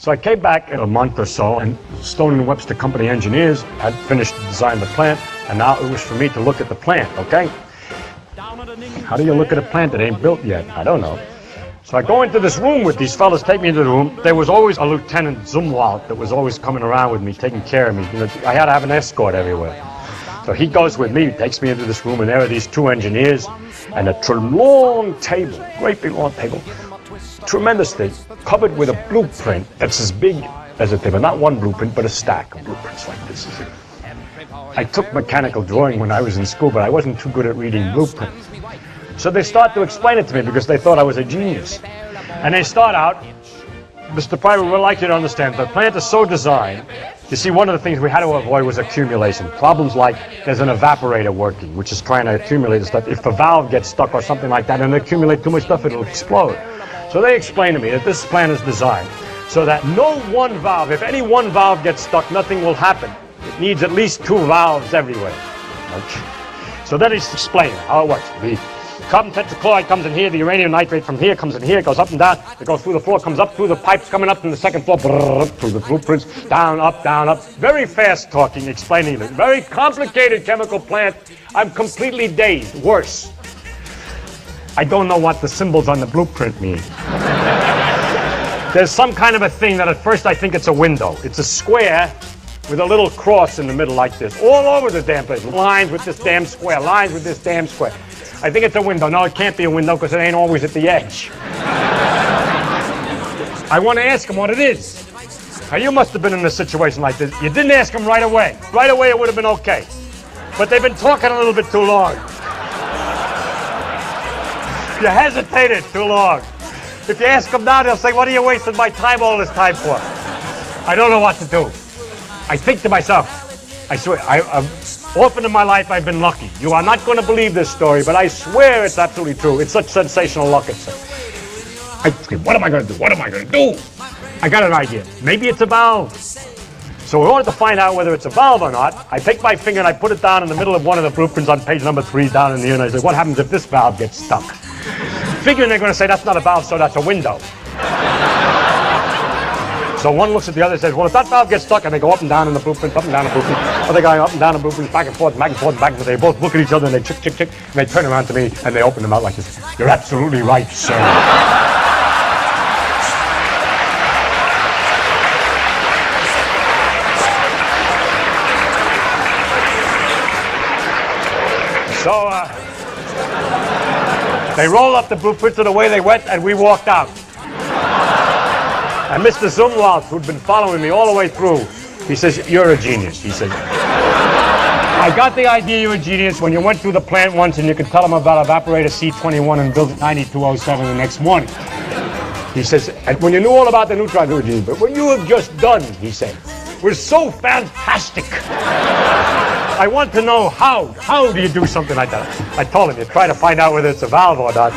So I came back in a month or so, and Stone and Webster Company engineers had finished designing the plant, and now it was for me to look at the plant, okay? How do you look at a plant that ain't built yet? I don't know. So I go into this room with these fellas, take me into the room. There was always a Lieutenant Zumwalt that was always coming around with me, taking care of me. You know, I had to have an escort everywhere. So he goes with me, takes me into this room, and there are these two engineers, and a long table, great big long table, tremendous thing, covered with a blueprint that's as big as a table. Not one blueprint, but a stack of blueprints like this. I took mechanical drawing when I was in school, but I wasn't too good at reading blueprints. So they start to explain it to me because they thought I was a genius. And they start out, Mr. Pryor, we'd like you to understand, the plant is so designed. You see, one of the things we had to avoid was accumulation. Problems like there's an evaporator working, which is trying to accumulate stuff. If a valve gets stuck or something like that and accumulate too much stuff, it'll explode. So they explained to me that this plant is designed so that no one valve, if any one valve gets stuck, nothing will happen. It needs at least two valves everywhere. Okay. So then he's explaining how it works. The carbon tetrachloride comes in here, the uranium nitrate from here comes in here, goes up and down, it goes through the floor, comes up through the pipes, coming up from the second floor, through the blueprints, down, up, down, up. Very fast talking, explaining it. Very complicated chemical plant. I'm completely dazed. Worse, I don't know what the symbols on the blueprint mean. There's some kind of a thing that at first I think it's a window. It's a square with a little cross in the middle like this, all over the damn place. Lines with this damn square, lines with this damn square. I think it's a window. No, it can't be a window because it ain't always at the edge. I want to ask him what it is. Now, you must have been in a situation like this. You didn't ask him right away. Right away it would have been okay. But they've been talking a little bit too long. You hesitated too long. If you ask them now, they'll say, what are you wasting my time all this time for? I don't know what to do. I think to myself, I swear, often in my life I've been lucky. You are not going to believe this story, but I swear it's absolutely true. It's such sensational luck. What am I going to do? What am I going to do? I got an idea. Maybe it's a valve. So in order to find out whether it's a valve or not, I take my finger and I put it down in the middle of one of the blueprints on page number 3 down in the end. I say, what happens if this valve gets stuck? Figuring they're going to say that's not a valve, so that's a window. So one looks at the other and says, well, if that valve gets stuck, and they go up and down in the blueprint, up and down the blueprint, or they're going up and down the blueprints, back and forth, back and forth, back and forth. They both look at each other and they chick, chick, chick, and they turn around to me and they open them out like this. You're absolutely right, sir. So, they rolled up the blueprints of the way they went, and we walked out. And Mr. Zumwalt, who'd been following me all the way through, he says, you're a genius. He says, I got the idea you're a genius when you went through the plant once and you could tell them about evaporator C21 and build it 9207 the next morning. He says, and when you knew all about the neutron, you were a genius. But what you have just done, he said, was so fantastic. I want to know how do you do something like that? I told him, you try to find out whether it's a valve or not.